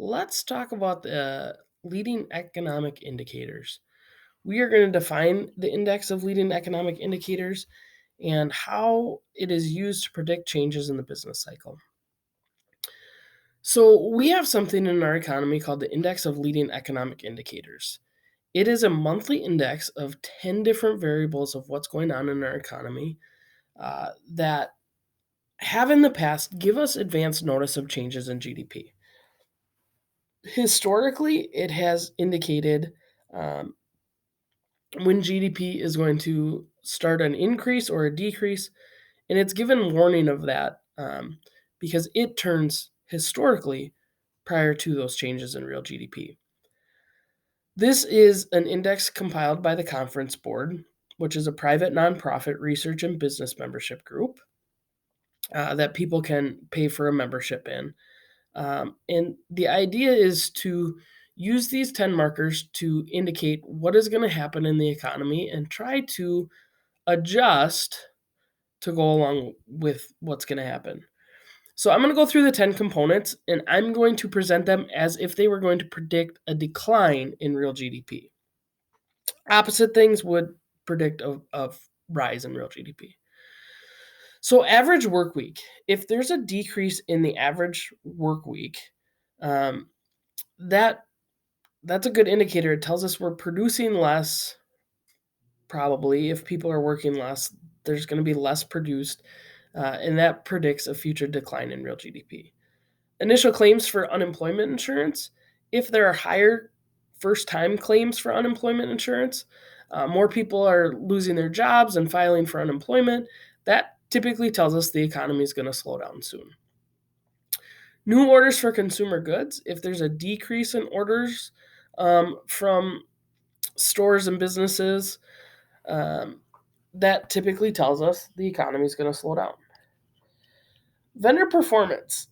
Let's talk about the leading economic indicators. We are going to define the index of leading economic indicators and how it is used to predict changes in the business cycle. So, we have something in our economy called the index of leading economic indicators. It is a monthly index of 10 different variables of what's going on in our economy that have in the past give us advance notice of changes in GDP. Historically, it has indicated um, when GDP is going to start an increase or a decrease, and it's given warning of that because it turns historically prior to those changes in real GDP. This is an index compiled by the Conference Board, which is a private nonprofit research and business membership group that people can pay for a membership in. And the idea is to use these 10 markers to indicate what is going to happen in the economy and try to adjust to go along with what's going to happen. So I'm going to go through the 10 components and I'm going to present them as if they were going to predict a decline in real GDP. Opposite things would predict a rise in real GDP. So average work week, if there's a decrease in the average work week, um, that that's a good indicator. It tells us we're producing less. Probably, if people are working less, there's going to be less produced, and that predicts a future decline in real GDP. Initial claims for unemployment insurance. If there are higher first-time claims for unemployment insurance, more people are losing their jobs and filing for unemployment. That typically tells us the economy is going to slow down soon. New orders for consumer goods. If there's a decrease in orders from stores and businesses, um, that typically tells us the economy is going to slow down. Vendor performance.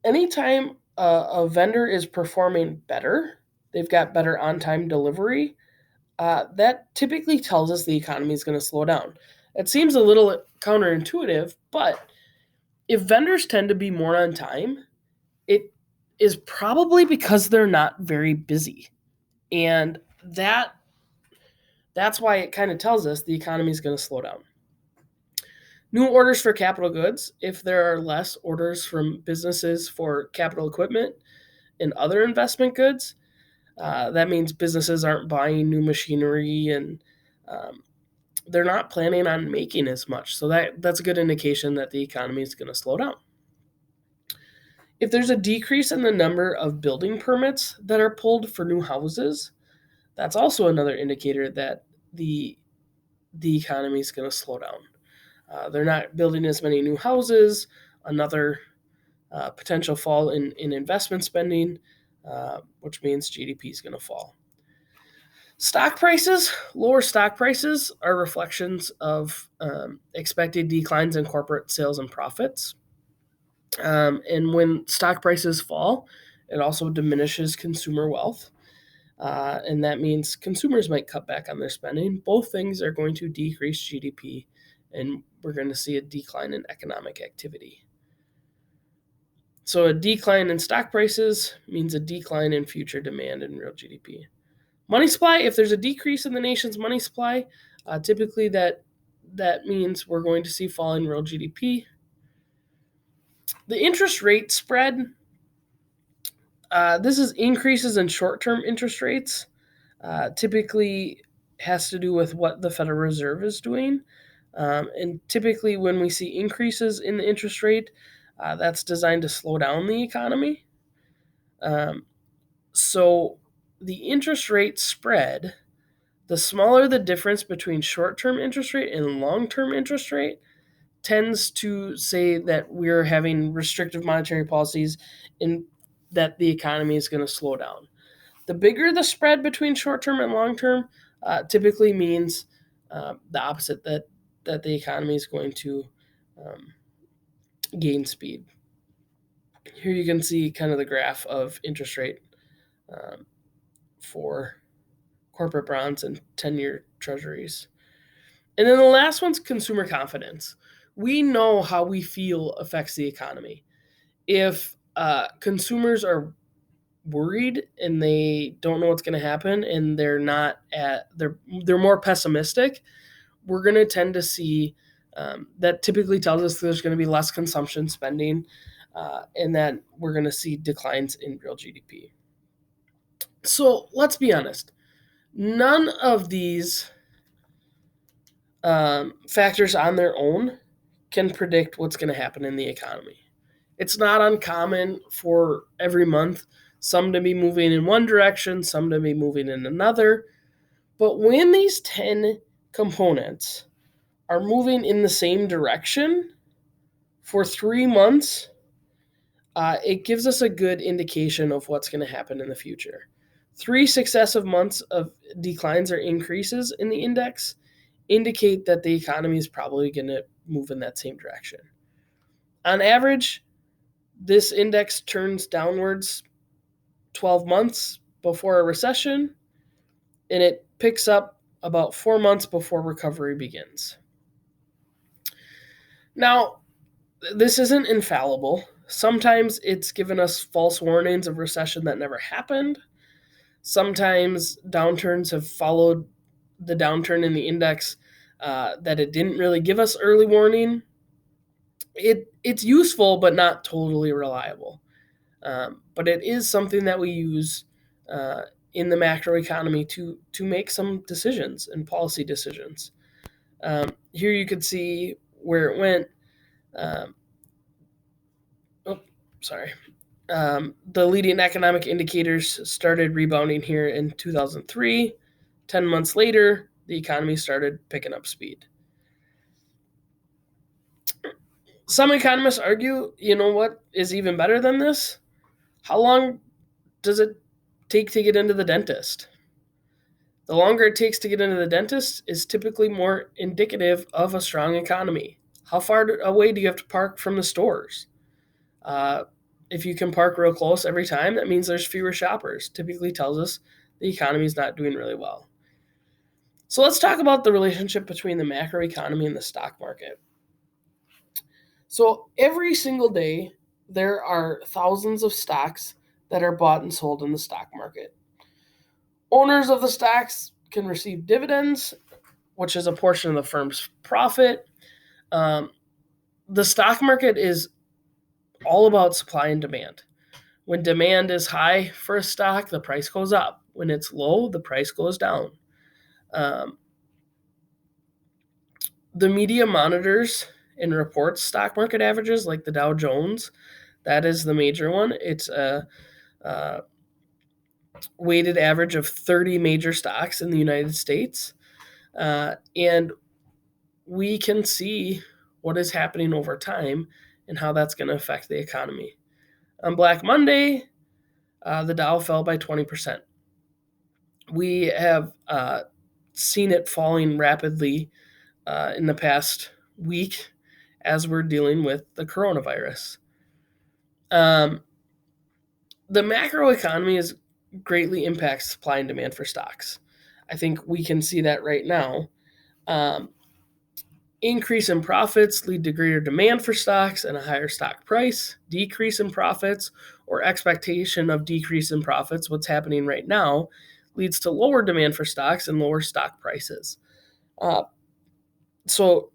Anytime a vendor is performing better, they've got better on time delivery, that typically tells us the economy is going to slow down. It seems a little counterintuitive, but if vendors tend to be more on time, it is probably because they're not very busy. And that's why it kind of tells us the economy is going to slow down. New orders for capital goods. If there are less orders from businesses for capital equipment and other investment goods, that means businesses aren't buying new machinery and um, they're not planning on making as much. So that's a good indication that the economy is going to slow down. If there's a decrease in the number of building permits that are pulled for new houses, that's also another indicator that the the economy is going to slow down. They're not building as many new houses. Another potential fall in investment spending, which means GDP is going to fall. Stock prices, lower stock prices are reflections of expected declines in corporate sales and profits. And when stock prices fall, it also diminishes consumer wealth. And that means consumers might cut back on their spending. Both things are going to decrease GDP, and we're going to see a decline in economic activity. So, a decline in stock prices means a decline in future demand in real GDP. Money supply, if there's a decrease in the nation's money supply, typically that means we're going to see falling real GDP. The interest rate spread, this is increases in short-term interest rates. Typically has to do with what the Federal Reserve is doing. And typically, when we see increases in the interest rate, that's designed to slow down the economy. Um, so the interest rate spread, the smaller the difference between short term interest rate and long term interest rate, tends to say that we're having restrictive monetary policies and that the economy is going to slow down. The bigger the spread between short term and long term typically means the opposite, that the economy is going to um, gain speed. Here you can see kind of the graph of interest rate um, for corporate bonds and 10-year treasuries. And then the last one's consumer confidence. We know how we feel affects the economy. If consumers are worried and they don't know what's going to happen, and they're more pessimistic, we're going to tend to see that typically tells us there's going to be less consumption spending, and that we're going to see declines in real GDP. So let's be honest. None of these factors on their own can predict what's going to happen in the economy. It's not uncommon for every month some to be moving in one direction, some to be moving in another. But when these 10 components are moving in the same direction for 3 months, it gives us a good indication of what's going to happen in the future. 3 successive months of declines or increases in the index indicate that the economy is probably going to move in that same direction. On average, this index turns downwards 12 months before a recession, and it picks up about 4 months before recovery begins. Now, this isn't infallible. Sometimes it's given us false warnings of recession that never happened. Sometimes downturns have followed the downturn in the index that it didn't really give us early warning. It's useful, but not totally reliable. But it is something that we use in the macroeconomy to make some decisions and policy decisions. Here you could see where it went. Um, Sorry. The leading economic indicators started rebounding here in 2003. 10 months later, the economy started picking up speed. Some economists argue, you know what is even better than this? How long does it take to get into the dentist? The longer it takes to get into the dentist is typically more indicative of a strong economy. How far away do you have to park from the stores? If you can park real close every time, that means there's fewer shoppers. Typically tells us the economy is not doing really well. So let's talk about the relationship between the macroeconomy and the stock market. So every single day, there are thousands of stocks that are bought and sold in the stock market. Owners of the stocks can receive dividends, which is a portion of the firm's profit. The stock market is all about supply and demand. When demand is high for a stock, the price goes up. When it's low, the price goes down. The media monitors and reports stock market averages like the Dow Jones. That is the major one. It's a weighted average of 30 major stocks in the United States. And we can see what is happening over time and how that's going to affect the economy. On Black Monday, the Dow fell by 20%. We have seen it falling rapidly in the past week as we're dealing with the coronavirus. The macroeconomy greatly impacts supply and demand for stocks. I think we can see that right now. Increase in profits lead to greater demand for stocks and a higher stock price. Decrease in profits or expectation of decrease in profits, what's happening right now, leads to lower demand for stocks and lower stock prices. So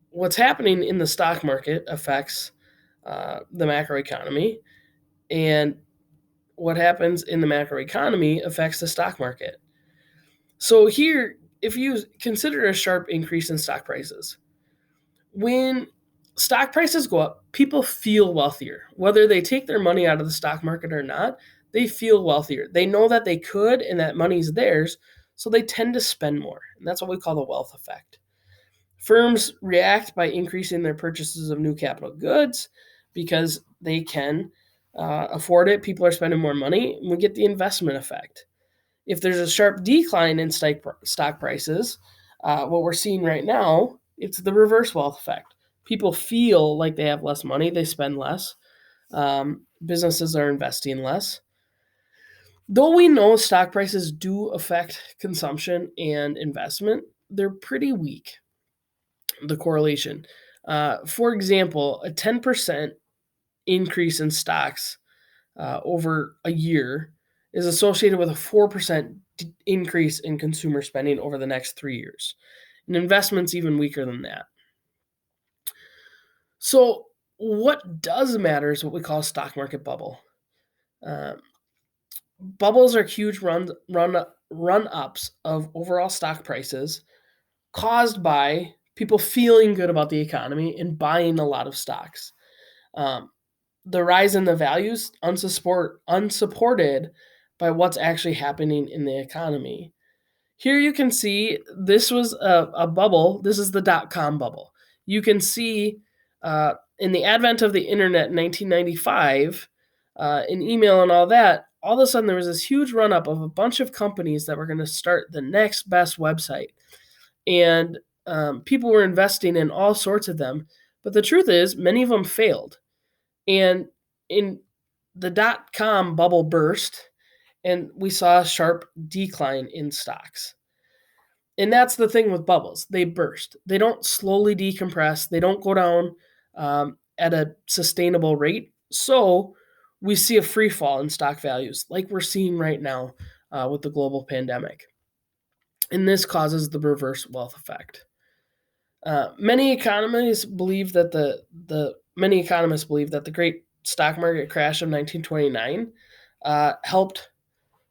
what's happening in the stock market affects the macroeconomy, and what happens in the macroeconomy affects the stock market. So here, if you consider a sharp increase in stock prices, when stock prices go up, people feel wealthier. Whether they take their money out of the stock market or not, they feel wealthier. They know that they could and that money's theirs, so they tend to spend more. And that's what we call the wealth effect. Firms react by increasing their purchases of new capital goods because they can afford it. People are spending more money, and we get the investment effect. If there's a sharp decline in stock prices, what we're seeing right now, it's the reverse wealth effect. People feel like they have less money, they spend less. Businesses are investing less. Though we know stock prices do affect consumption and investment, they're pretty weak, the correlation. For example, a 10% increase in stocks over a year is associated with a 4% increase in consumer spending over the next 3 years. And investment's even weaker than that. So, what does matter is what we call a stock market bubble. Bubbles are huge run ups of overall stock prices caused by people feeling good about the economy and buying a lot of stocks. Um, the rise in the values unsupported by what's actually happening in the economy. Here you can see this was a bubble. This is the dot-com bubble. You can see in the advent of the internet in 1995, in email and all that, all of a sudden there was this huge run-up of a bunch of companies that were going to start the next best website. And people were investing in all sorts of them. But the truth is, many of them failed. And in the dot-com bubble burst, and we saw a sharp decline in stocks. And that's the thing with bubbles. They burst. They don't slowly decompress. They don't go down at a sustainable rate. So we see a free fall in stock values like we're seeing right now with the global pandemic. And this causes the reverse wealth effect. Many economists believe that the great stock market crash of 1929 helped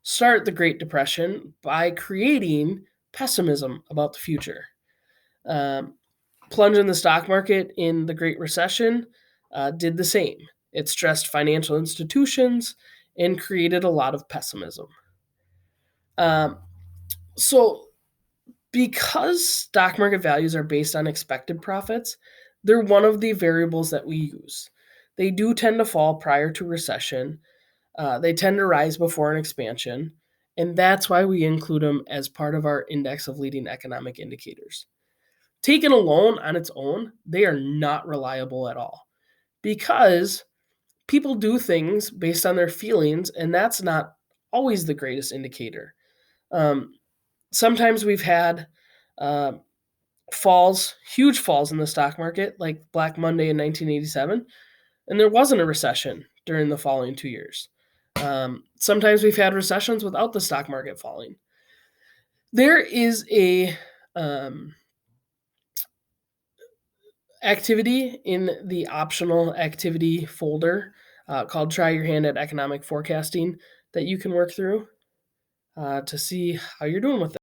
start the Great Depression by creating pessimism about the future. Plunge in the stock market in the Great Recession did the same. It stressed financial institutions and created a lot of pessimism. So, because stock market values are based on expected profits, they're one of the variables that we use. They do tend to fall prior to recession. They tend to rise before an expansion. And that's why we include them as part of our index of leading economic indicators. Taken alone on its own, they are not reliable at all because people do things based on their feelings, and that's not always the greatest indicator. Sometimes we've had huge falls in the stock market, like Black Monday in 1987, and there wasn't a recession during the following 2 years. Sometimes we've had recessions without the stock market falling. There is a activity in the optional activity folder called Try Your Hand at Economic Forecasting that you can work through to see how you're doing with it.